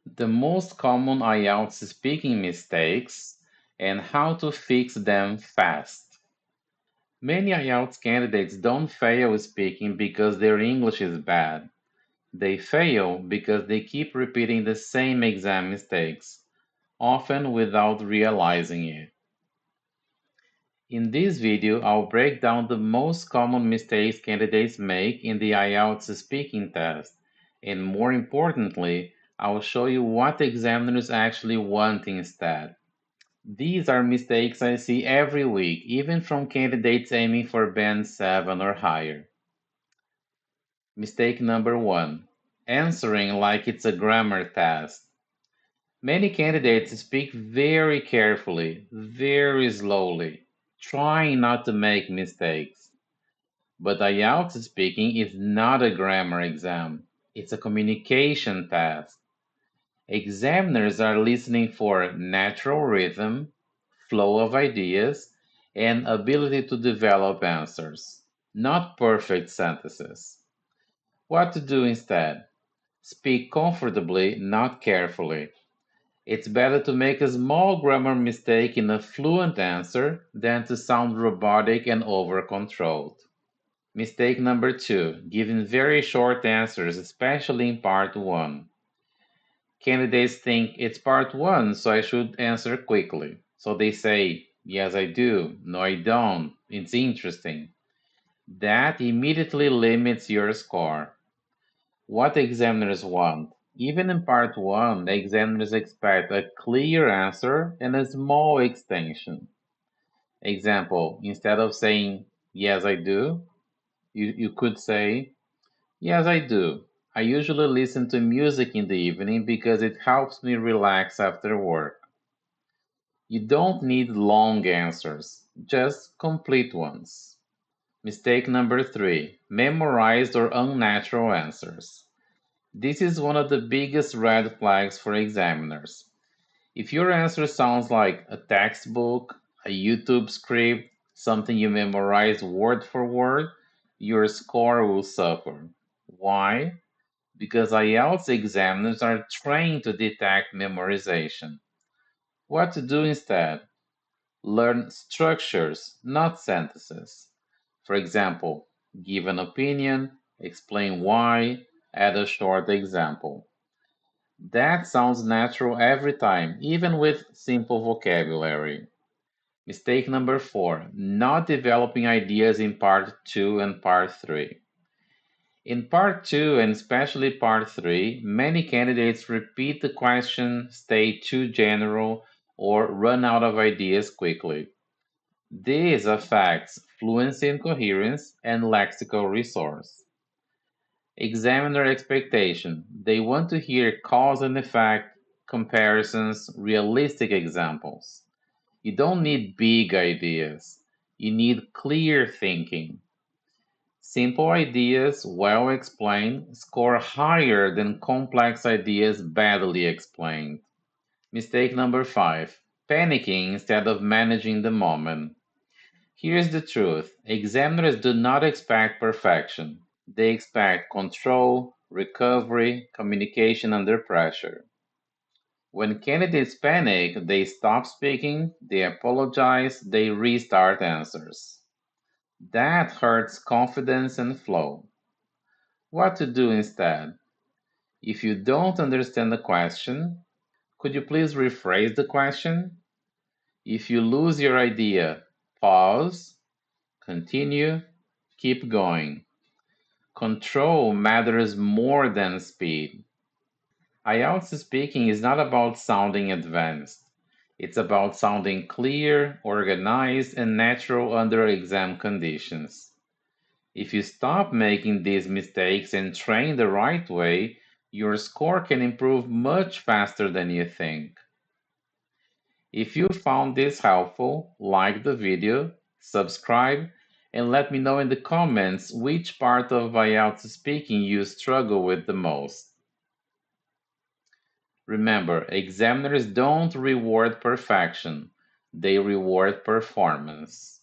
The most common IELTS speaking mistakes and how to fix them fast. Many IELTS candidates don't fail speaking because their English is bad. They fail because they keep repeating the same exam mistakes, often without realizing it. In this video, I'll break down the most common mistakes candidates make in the IELTS speaking test, and more importantly, I'll show you what examiners actually want instead. These are mistakes I see every week, even from candidates aiming for band 7 or higher. Mistake number 1. Answering like it's a grammar test. Many candidates speak very carefully, very slowly, trying not to make mistakes. But IELTS speaking is not a grammar exam, it's a communication test. Examiners are listening for natural rhythm, flow of ideas, and ability to develop answers, not perfect sentences. What to do instead? Speak comfortably, not carefully. It's better to make a small grammar mistake in a fluent answer than to sound robotic and over-controlled. Mistake number 2, giving very short answers, especially in part 1. Candidates think it's part 1, so I should answer quickly. So they say, yes, I do, no, I don't, it's interesting. That immediately limits your score. What examiners want? Even in part 1, the examiners expect a clear answer and a small extension. Example, instead of saying, yes, I do, you could say, yes, I do. I usually listen to music in the evening because it helps me relax after work. You don't need long answers, just complete ones. Mistake number 3, memorized or unnatural answers. This is one of the biggest red flags for examiners. If your answer sounds like a textbook, a YouTube script, something you memorized word for word, your score will suffer. Why? Because IELTS examiners are trained to detect memorization. What to do instead? Learn structures, not sentences. For example, give an opinion, explain why, add a short example. That sounds natural every time, even with simple vocabulary. Mistake number 4, not developing ideas in part 2 and part 3. In part 2 and especially part 3, many candidates repeat the question, stay too general, or run out of ideas quickly. This affects fluency and coherence and lexical resource. Examiner expectation. They want to hear cause and effect, comparisons, realistic examples. You don't need big ideas. You need clear thinking. Simple ideas, well explained, score higher than complex ideas badly explained. Mistake number 5, panicking instead of managing the moment. Here's the truth, examiners do not expect perfection. They expect control, recovery, communication under pressure. When candidates panic, they stop speaking, they apologize, they restart answers. That hurts confidence and flow. What to do instead? If you don't understand the question, could you please rephrase the question? If you lose your idea, pause, continue, keep going. Control matters more than speed. IELTS speaking is not about sounding advanced. It's about sounding clear, organized, and natural under exam conditions. If you stop making these mistakes and train the right way, your score can improve much faster than you think. If you found this helpful, like the video, subscribe, and let me know in the comments which part of IELTS speaking you struggle with the most. Remember, examiners don't reward perfection, they reward performance.